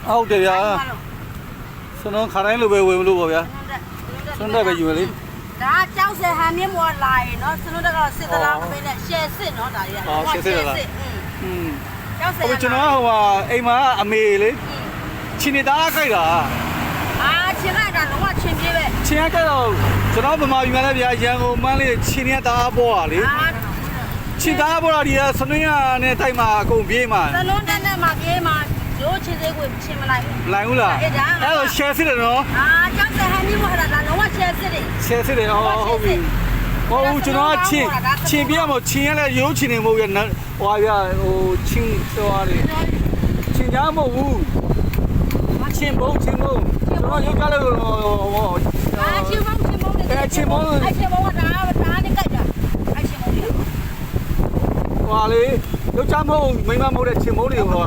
ဟုတ်တယ်ဗျာစနုံခါတိုင်းလိုပဲဝင်မလို့ပေါ့ဗျာစနုံတက်ပဲယူလေဒါကြောက်စဟန်မြင့်မော်လာရင်နော်စနုံတက်ကတော့စစ်တလားမပေးနဲ့ရှယ်စစ်နော်ဒါကြီးကရှယ်စစ်လားကြောက်စဟန်ဟိုကျွန်တော်ဟိုဟာအိမ်မှာအမေလေချင်းနေတာခိုက်တာချင်းကတာလုံးဝချင်းပြေးပဲချင်းကတော့ကျွန်တော်ဗမာပြည်မှာလည်းဗျာရန်ကုန်မန်းလေးချင်းနေတာပေါ်တာလေချင်းသားပေါ်တာဒီကစနွင်းရနဲ့တိုက်မှာအကုန်ပြေးမှာစနုံတက်နဲ့မှာပြေးမှာရိုးချင်းသေးကိုချင်းမလိုက်ဘူးလိုက်ဘူးလားအဲ့တော့ရှယ်စစ်တယ်နော်ကြောက်စဟန်မြင့်မော်ဒါလုံးဝရှယ်စစ်တယ်ရှယ်စစ်တယ်ဟုတ်ပြီဟုတ်ကျွန်တော်ချင်းပြရမို့ချင်းရလဲရိုးချင်းနေမဟုတ်ရဟိုဟာဗျာဟိုချင်းသွားတယ်ချင်းကြမဟုတ်ဘူးချင်းဘုံကျွန်တော်ရုပ်ကြလို့ချင်းဘုံတယ်ချင်းဘုံကဒါနဲ့ကြိုက်တာချင်းဘုံဟွာလေရုပ်ကြမဟုတ်မိမမဟုတ်တဲ့ချင်းဘုံတွေဟော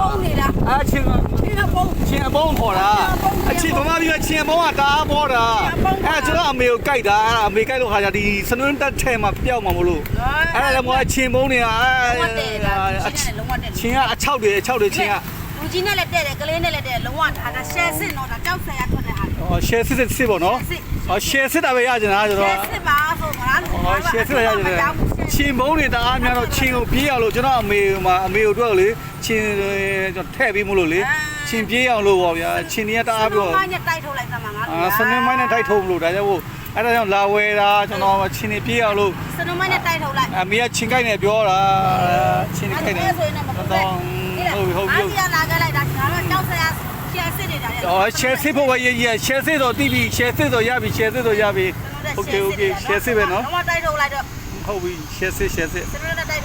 ချင်းဘုံချင်းအဘုံခေါ်တာအချင်းဗမာပြည်ကချင်းဘုံကတားပေါ်တာကျွန်တော်အမေကိုကြိုက်တာအမေကြိုက်လို့ခါကြဒီစနွန်းတက်ထဲမှာပျောက်မှာမလို့အဲ့ဒါလည်းမဟုတ်ချင်းဘုံတွေကချင်းကအချောက်တွေချင်းကလူကြီးနဲ့လည်းတဲ့တယ်ကလေးနဲ့လည်းတဲ့လုံးဝဒါရှယ်စစ်နော်ဒါကြောက်ဆရာထွက်တဲ့ဟာရှယ်စစ်ပေါ့နော်ရှယ်စစ်တာပဲရကြတာကျွန်တော်ရှယ်စစ်ပါဆိုငါတို့ရှယ်စစ်ရကြတယ်ချင်းဘုံတွေတအားများတော့ချင်းကိုပြေးအောင်လို့ကျွန်တော်အမေကိုတို့လေချင်းကျွန်တော်ထည့်ပြီးမလို့လေချင်းပြေးအောင်လို့ပေါ့ဗျာချင်းတွေကတအားပြောစနမိုင်းနဲ့တိုက်ထုတ်လိုက်သမှာငါတို့စနမိုင်းနဲ့တိုက်ထုတ်မလို့ဒါကြောင့်အဲ့ဒါကြောင့်လာဝဲတာကျွန်တော်ချင်းတွေပြေးအောင်လို့စနမိုင်းနဲ့တိုက်ထုတ်လိုက်အမေကချင်းကိုက်နေပြောတာချင်းကိုက်နေဆိုရင်လည်းမဟုတ်ဘူးဟုတ်ပြီအားလာခဲ့လိုက်တာငါတို့ကြောက်ဆရာရှယ်စစ်နေတာရှယ်စစ်ဖို့ပဲရရှယ်စစ်တော့တီးပြီးရှယ်စစ်တော့ရပြီရှယ်စစ်တော့ရပြီโอเคရှယ်စစ်ပဲနော်တော့တိုက်ထုတ်လိုက်တော့ဟုတ်ပြီရှယ်စစ်စနတိုက်